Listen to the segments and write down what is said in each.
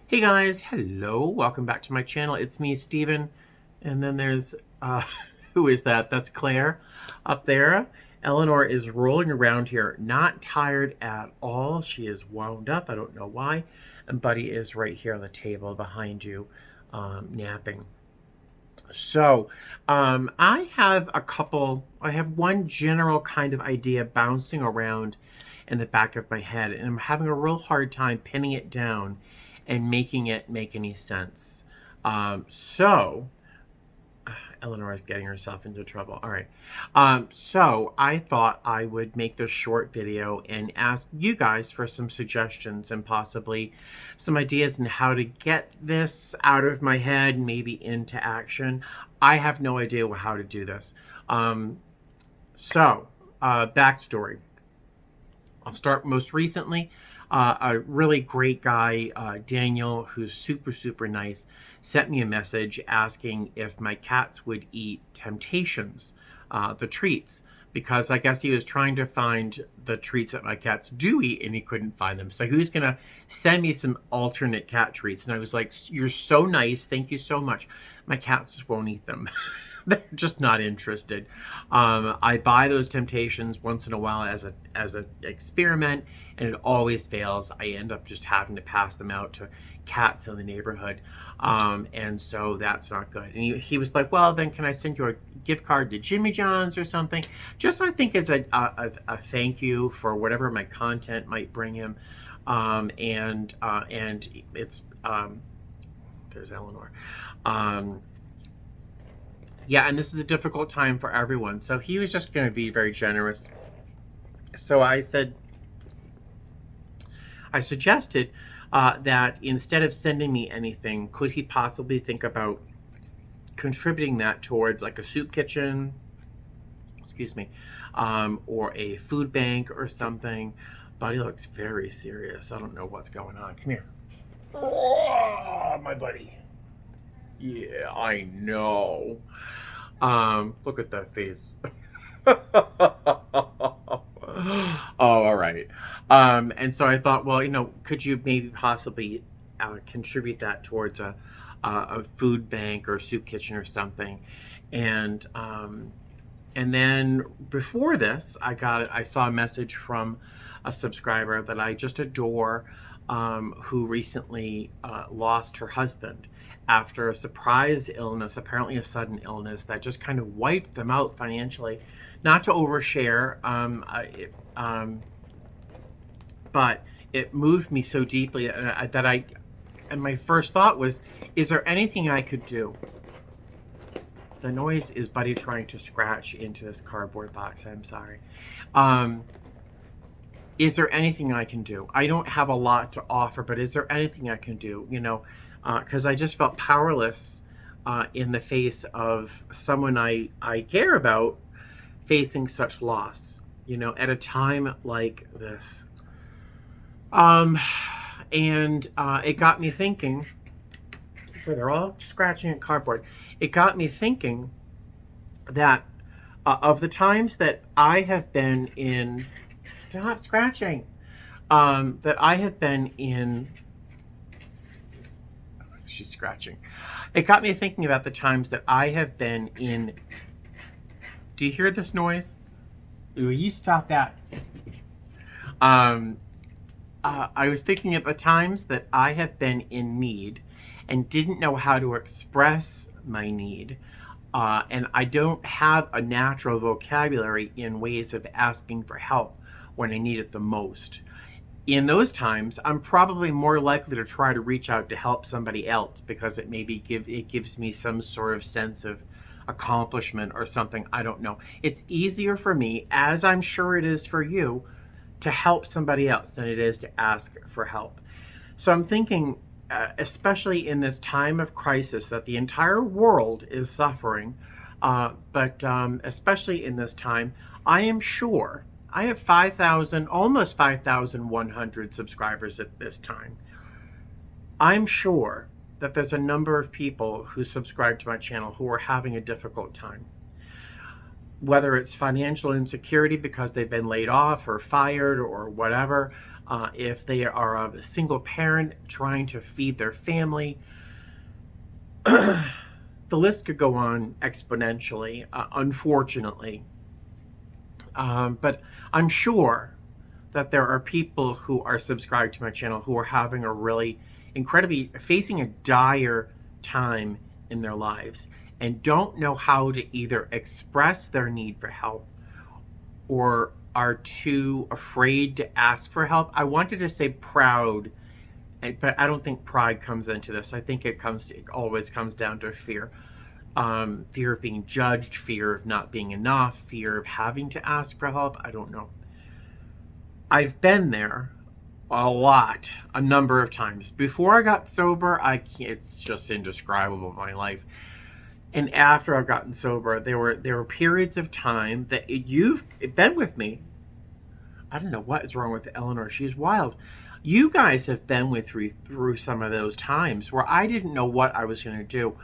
Hey guys, hello, welcome back to my channel. It's me, Steven. And then there's, who is that? That's Claire up there. Eleanor is rolling around here, not tired at all. She is wound up, I don't know why. And Buddy is right here on the table behind you, napping. So, I have one general kind of idea bouncing around in the back of my head, and I'm having a real hard time pinning it down and making it make any sense. So, Eleanor is getting herself into trouble. All right. So I thought I would make this short video and ask you guys for some suggestions and possibly some ideas on how to get this out of my head, maybe into action. I have no idea how to do this. Backstory. I'll start most recently. A really great guy, Daniel, who's super, super nice, sent me a message asking if my cats would eat Temptations, the treats, because I guess he was trying to find the treats that my cats do eat and he couldn't find them. So he was going to send me some alternate cat treats. And I was like, you're so nice. Thank you so much. My cats just won't eat them. They're just not interested. I buy those Temptations once in a while as an experiment, and it always fails. I end up just having to pass them out to cats in the neighborhood, and so that's not good. And he was like, "Well, then can I send you a gift card to Jimmy John's or something?" Just I think as a thank you for whatever my content might bring him, and it's there's Eleanor. Yeah, and this is a difficult time for everyone. So he was just going to be very generous. So I suggested that instead of sending me anything, could he possibly think about contributing that towards like a soup kitchen, excuse me, or a food bank or something. Buddy looks very serious. I don't know what's going on. Come here. Oh, my buddy. Yeah, I know. Look at that face. Oh, all right. And so I thought, well, could you maybe possibly contribute that towards a food bank or a soup kitchen or something? And then before this, I saw a message from a subscriber that I just adore, who recently lost her husband after a surprise illness, apparently a sudden illness that just kind of wiped them out financially. Not to overshare, but it moved me so deeply and my first thought was, is there anything I could do? The noise is Buddy trying to scratch into this cardboard box. I'm sorry. Is there anything I can do? I don't have a lot to offer, but is there anything I can do? Because I just felt powerless in the face of someone I care about facing such loss, at a time like this. And it got me thinking, they're all scratching at cardboard. It got me thinking that of the times that I have been in, stop scratching, that I have been in, she's scratching. It got me thinking about the times that I have been in, do you hear this noise? Will you stop that? I was thinking of the times that I have been in need and didn't know how to express my need. And I don't have a natural vocabulary in ways of asking for help when I need it the most. In those times, I'm probably more likely to try to reach out to help somebody else because it gives me some sort of sense of accomplishment or something. I don't know. It's easier for me, as I'm sure it is for you, to help somebody else than it is to ask for help. So I'm thinking, especially in this time of crisis that the entire world is suffering, but especially in this time, I am sure I have almost 5,100 subscribers at this time. I'm sure that there's a number of people who subscribe to my channel who are having a difficult time. Whether it's financial insecurity because they've been laid off or fired or whatever, if they are a single parent trying to feed their family. The list could go on exponentially, unfortunately. But I'm sure that there are people who are subscribed to my channel who are having a really incredibly facing a dire time in their lives and don't know how to either express their need for help or are too afraid to ask for help. I wanted to say proud, but I don't think pride comes into this. I think it always comes down to fear. Fear of being judged, fear of not being enough, fear of having to ask for help. I don't know. I've been there a number of times. Before I got sober, it's just indescribable, my life. And after I've gotten sober, there were periods of time that you've been with me. I don't know what is wrong with Eleanor. She's wild. You guys have been with me through some of those times where I didn't know what I was going to do.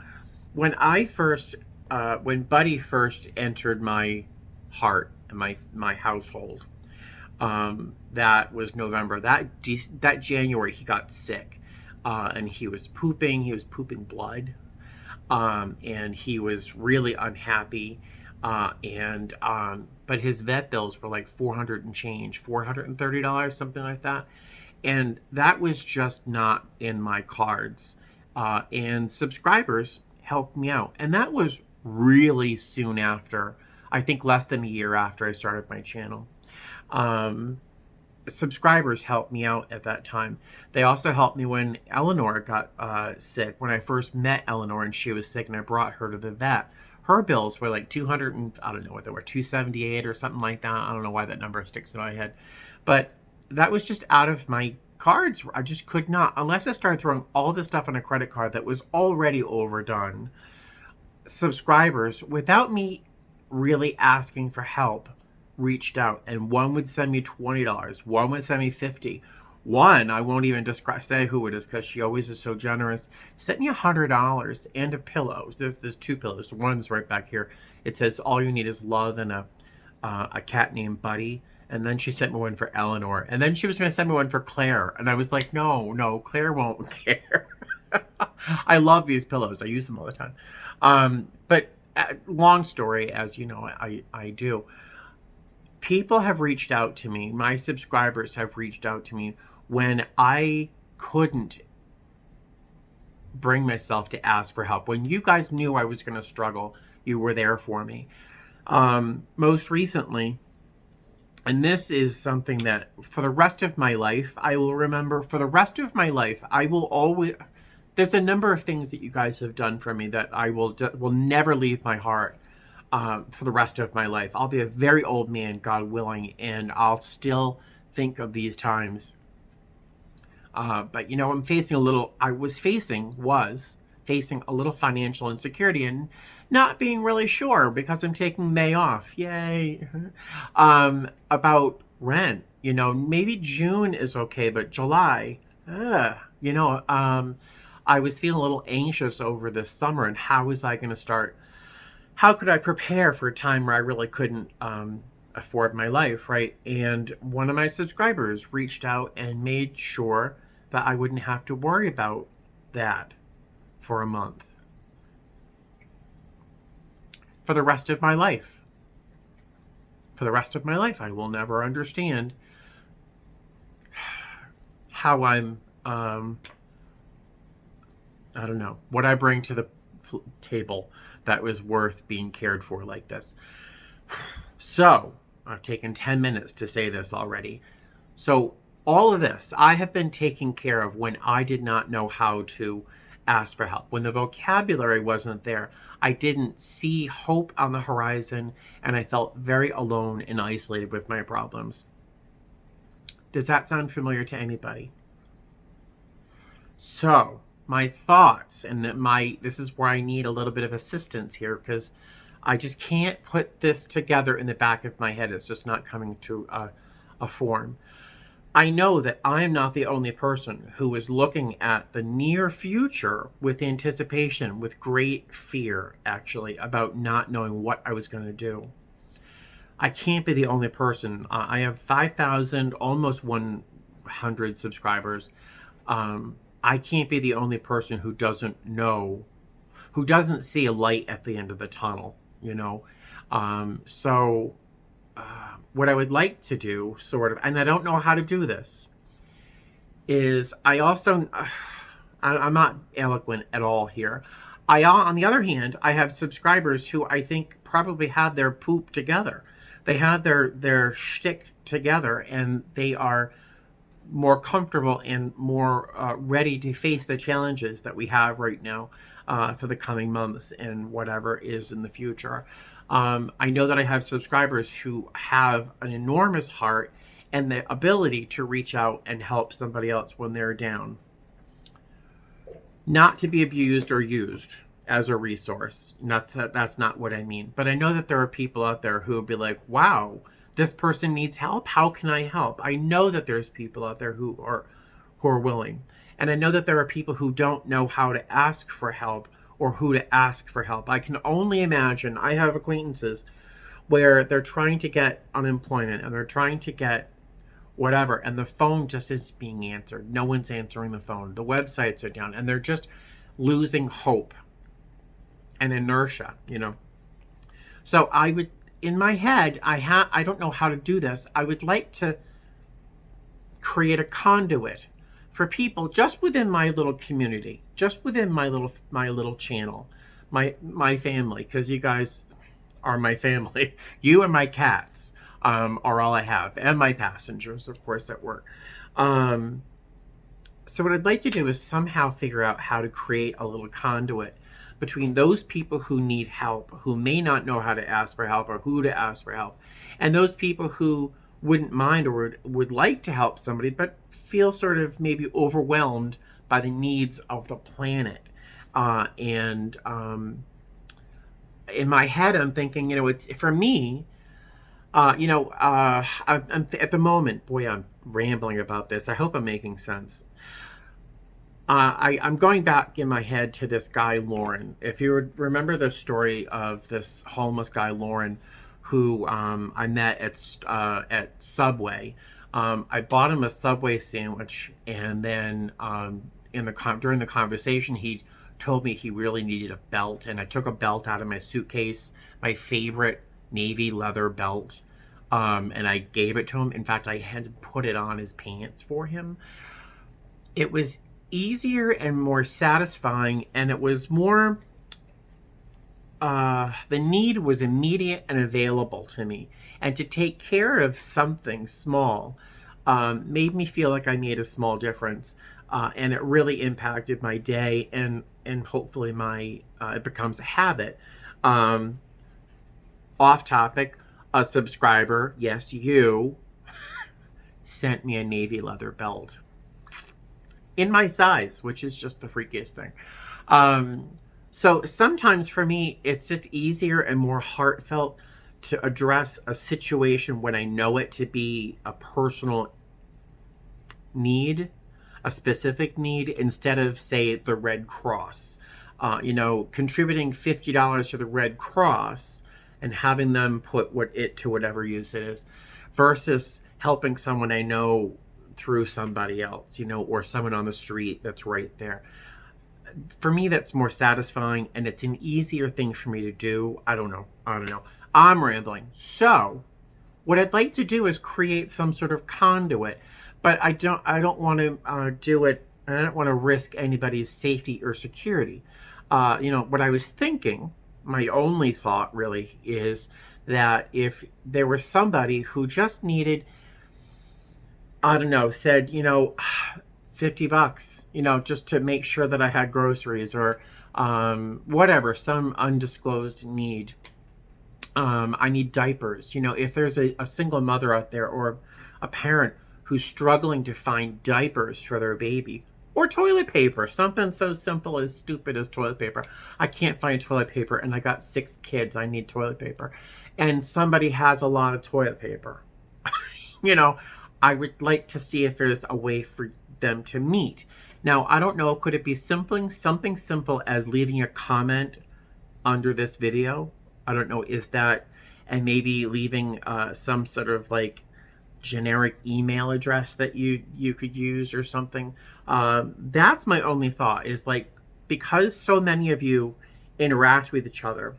When Buddy first entered my heart and my household, that was November. That January he got sick, and he was pooping blood, and he was really unhappy, but his vet bills were like $400 and change, $430, something like that, and that was just not in my cards. And subscribers helped me out, and that was really soon after. I think less than a year after I started my channel. Subscribers helped me out at that time. They also helped me when Eleanor got sick. When I first met Eleanor and she was sick and I brought her to the vet, her bills were like 200 and I don't know what they were, 278 or something like that. I don't know why that number sticks in my head, but that was just out of my cards. I just could not, unless I started throwing all this stuff on a credit card that was already overdone. Subscribers, without me really asking for help, reached out, and one would send me $20, one would send me $50. One, I won't even say who it is because she always is so generous, sent me $100 and a pillow. There's two pillows. One's right back here. It says all you need is love and a cat named Buddy. And then she sent me one for Eleanor, and then she was going to send me one for Claire, and I was like, no, Claire won't care. I love these pillows. I use them all the time. But long story, as you know, I do. People have reached out to me. My subscribers have reached out to me when I couldn't bring myself to ask for help. When you guys knew I was going to struggle, you were there for me. Most recently, and this is something that for the rest of my life, I will remember. For the rest of my life, I will always... There's a number of things that you guys have done for me that I will never leave my heart. For the rest of my life. I'll be a very old man, God willing, and I'll still think of these times. But you know, I was facing a little financial insecurity and not being really sure because I'm taking May off. Yay. About rent. You know, maybe June is okay, but July, you know, I was feeling a little anxious over this summer, and how was I going to start? How could I prepare for a time where I really couldn't afford my life, right? And one of my subscribers reached out and made sure that I wouldn't have to worry about that for a month. For the rest of my life. For the rest of my life, I will never understand how I'm, I don't know, what I bring to the table that was worth being cared for like this. So, I've taken 10 minutes to say this already. So, all of this, I have been taken care of when I did not know how to ask for help. When the vocabulary wasn't there, I didn't see hope on the horizon, and I felt very alone and isolated with my problems. Does that sound familiar to anybody? So, my thoughts, and this is where I need a little bit of assistance here, because I just can't put this together in the back of my head. It's just not coming to a form. I know that I'm not the only person who is looking at the near future with anticipation, with great fear, actually, about not knowing what I was going to do. I can't be the only person. I have 5,000, almost 1 100 subscribers, I can't be the only person who doesn't see a light at the end of the tunnel, you know? So what I would like to do, sort of, and I don't know how to do this, is I also, I'm not eloquent at all here. On the other hand, I have subscribers who I think probably had their poop together. They had their shtick together, and they are more comfortable and more ready to face the challenges that we have right now for the coming months and whatever is in the future. I know that I have subscribers who have an enormous heart and the ability to reach out and help somebody else when they're down. Not to be abused or used as a resource. That's not what I mean. But I know that there are people out there who will be like, wow, this person needs help. How can I help? I know that there's people out there who are willing. And I know that there are people who don't know how to ask for help or who to ask for help. I can only imagine. I have acquaintances where they're trying to get unemployment and they're trying to get whatever, and the phone just isn't being answered. No one's answering the phone. The websites are down, and they're just losing hope and inertia, you know. So I would, in my head, I don't know how to do this. I would like to create a conduit for people just within my little community, just within my little channel, my family, because you guys are my family. You and my cats are all I have, and my passengers, of course, at work. So what I'd like to do is somehow figure out how to create a little conduit between those people who need help, who may not know how to ask for help or who to ask for help, and those people who wouldn't mind or would like to help somebody, but feel sort of maybe overwhelmed by the needs of the planet. In my head, I'm thinking, you know, it's for me, I'm at the moment, boy, I'm rambling about this. I hope I'm making sense. I'm going back in my head to this guy, Lauren. If you remember the story of this homeless guy, Lauren, who I met at Subway. I bought him a Subway sandwich, and then during the conversation, he told me he really needed a belt, and I took a belt out of my suitcase, my favorite navy leather belt, and I gave it to him. In fact, I had to put it on his pants for him. It was easier and more satisfying, and it was more, the need was immediate and available to me. And to take care of something small made me feel like I made a small difference. And it really impacted my day, and hopefully it becomes a habit. Off topic, a subscriber, yes, you, sent me a navy leather belt in my size, which is just the freakiest thing. So sometimes for me, it's just easier and more heartfelt to address a situation when I know it to be a personal need, a specific need, instead of, say, the Red Cross. Contributing $50 to the Red Cross and having them put it to whatever use it is, versus helping someone I know through somebody else, or someone on the street that's right there. For me, that's more satisfying, and it's an easier thing for me to do. I don't know. I'm rambling. So what I'd like to do is create some sort of conduit, but I don't want to do it, and I don't want to risk anybody's safety or security. What I was thinking, my only thought really, is that if there was somebody who just needed, said, $50, just to make sure that I had groceries, or whatever, some undisclosed need. I need diapers. If there's a single mother out there, or a parent who's struggling to find diapers for their baby, or toilet paper, something so simple as stupid as toilet paper. I can't find toilet paper, and I got 6 kids. I need toilet paper. And somebody has a lot of toilet paper. I would like to see if there's a way for them to meet. Now, I don't know, could it be something simple as leaving a comment under this video? I don't know, is that, and maybe leaving some sort of generic email address that you could use or something. That's my only thought, is like, because so many of you interact with each other,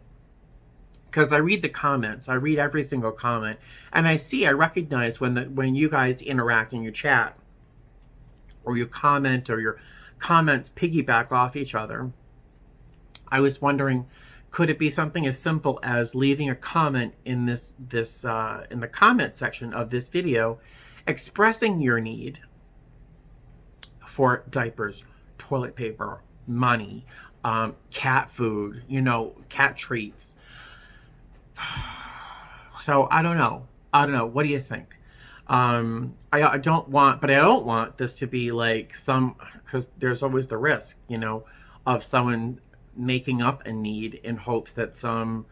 because I read the comments, I read every single comment, and I recognize when you guys interact in your chat, or you comment, or your comments piggyback off each other. I was wondering, could it be something as simple as leaving a comment in in the comment section of this video, expressing your need for diapers, toilet paper, money, cat food, cat treats. So I don't know. What do you think? I don't want this to be like because there's always the risk, of someone making up a need in hopes that some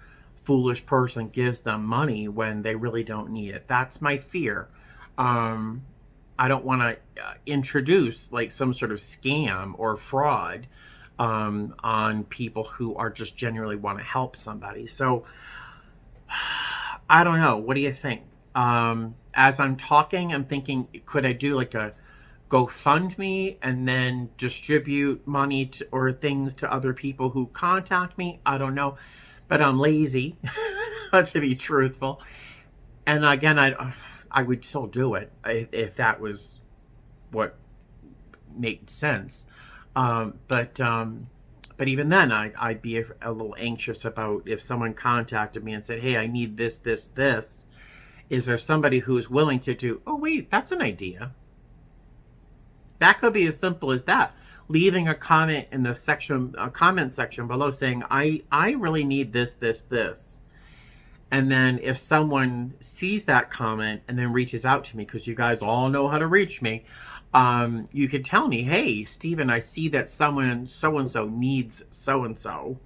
foolish person gives them money when they really don't need it. That's my fear. I don't want to introduce like some sort of scam or fraud on people who are just genuinely want to help somebody. So I don't know. What do you think? As I'm talking, I'm thinking, could I do like a GoFundMe and then distribute money or things to other people who contact me? I don't know, but I'm lazy, to be truthful. And again, I would still do it if that was what made sense. But even then, I'd be a little anxious about if someone contacted me and said, "Hey, I need this, this, this." Is there somebody who's willing to do? Oh wait, that's an idea. That could be as simple as that. Leaving a comment in the comment section below saying, I really need this, this, this. And then if someone sees that comment and then reaches out to me, because you guys all know how to reach me, you could tell me, "Hey, Stephen, I see that someone so-and-so needs so-and-so.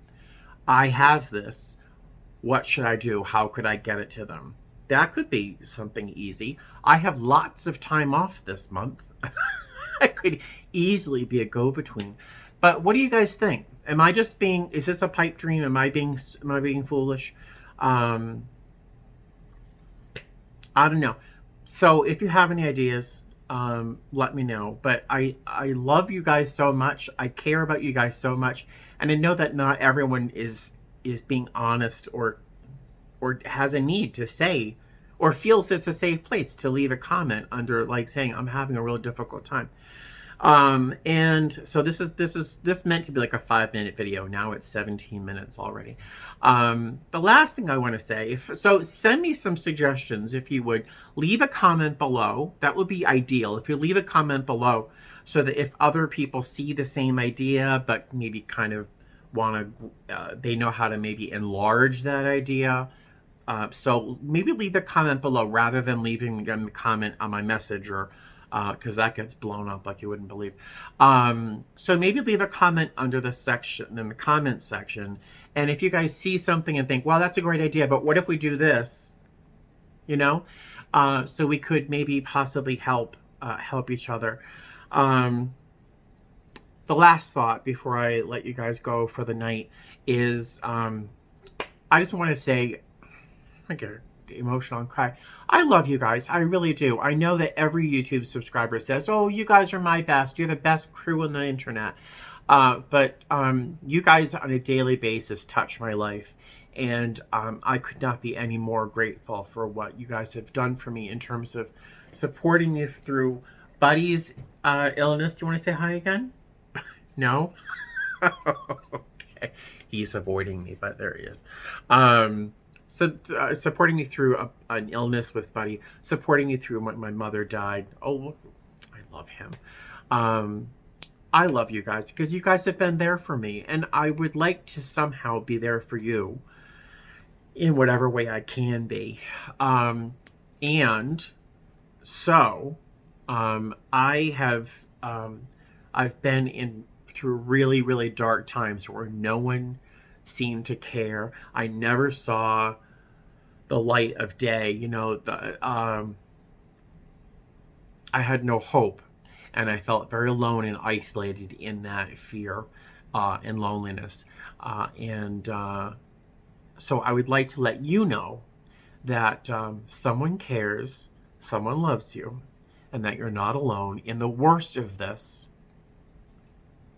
I have this. What should I do? How could I get it to them?" That could be something easy. I have lots of time off this month. I could easily be a go-between. But what do you guys think? Is this a pipe dream? Am I being foolish? I don't know. So if you have any ideas, let me know. But I love you guys so much. I care about you guys so much. And I know that not everyone is being honest or has a need to say, or feels it's a safe place to leave a comment under, like, saying, "I'm having a real difficult time." And so this meant to be like a 5-minute video. Now it's 17 minutes already. The last thing I want to say, so send me some suggestions. If you would leave a comment below, that would be ideal. If you leave a comment below, so that if other people see the same idea, but maybe kind of want to, they know how to maybe enlarge that idea. So maybe leave a comment below rather than leaving a comment on my message, or because that gets blown up like you wouldn't believe. So maybe leave a comment under the section, in the comment section. And if you guys see something and think, "Wow, that's a great idea, but what if we do this?" So we could maybe possibly help each other. The last thought before I let you guys go for the night is, I just want to say, I get emotional and cry. I love you guys. I really do. I know that every YouTube subscriber says, "Oh, you guys are my best. You're the best crew on the internet." But you guys on a daily basis touch my life. And I could not be any more grateful for what you guys have done for me in terms of supporting me through Buddy's illness. Do you want to say hi again? No? Okay. He's avoiding me, but there he is. So supporting me through an illness with Buddy, supporting me through when my mother died. Oh, I love him. I love you guys because you guys have been there for me, and I would like to somehow be there for you in whatever way I can be. And so I've been through really, really dark times where no one seemed to care. I never saw the light of day. I had no hope, and I felt very alone and isolated in that fear and loneliness. So I would like to let you know that someone cares, someone loves you and that you're not alone in the worst of this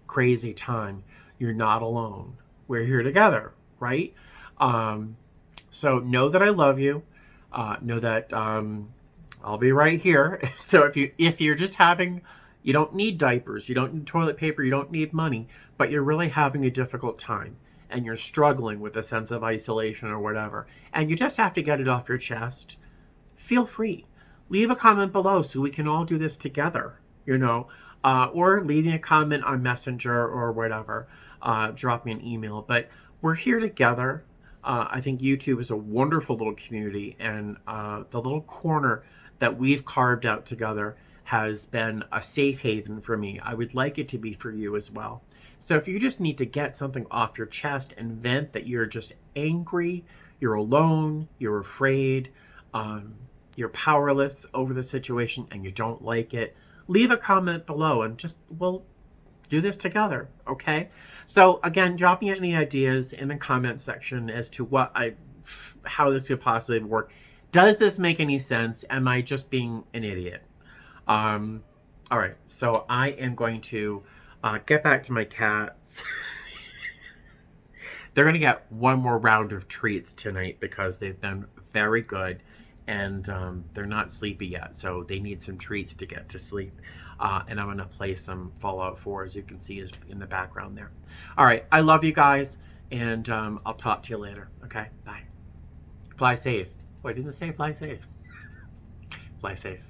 crazy time. You're not alone. We're here together, right? So know that I love you. Know that I'll be right here. So if you're just having, you don't need diapers, you don't need toilet paper, you don't need money, but you're really having a difficult time and you're struggling with a sense of isolation or whatever, and you just have to get it off your chest, feel free. Leave a comment below so we can all do this together, or leave me a comment on Messenger or whatever. Drop me an email. But we're here together. I think YouTube is a wonderful little community, and the little corner that we've carved out together has been a safe haven for me. I would like it to be for you as well. So if you just need to get something off your chest and vent that you're just angry, you're alone, you're afraid, you're powerless over the situation and you don't like it, leave a comment below and we'll do this together, okay? So again, drop me any ideas in the comment section as to how this could possibly work. Does this make any sense? Am I just being an idiot? All right, so I am going to get back to my cats. They're going to get one more round of treats tonight because they've been very good, and they're not sleepy yet, so they need some treats to get to sleep. And I'm going to play some Fallout 4, as you can see is in the background there. All right, I love you guys, and I'll talk to you later. Okay, bye. Fly safe. Wait, didn't it say fly safe? Fly safe.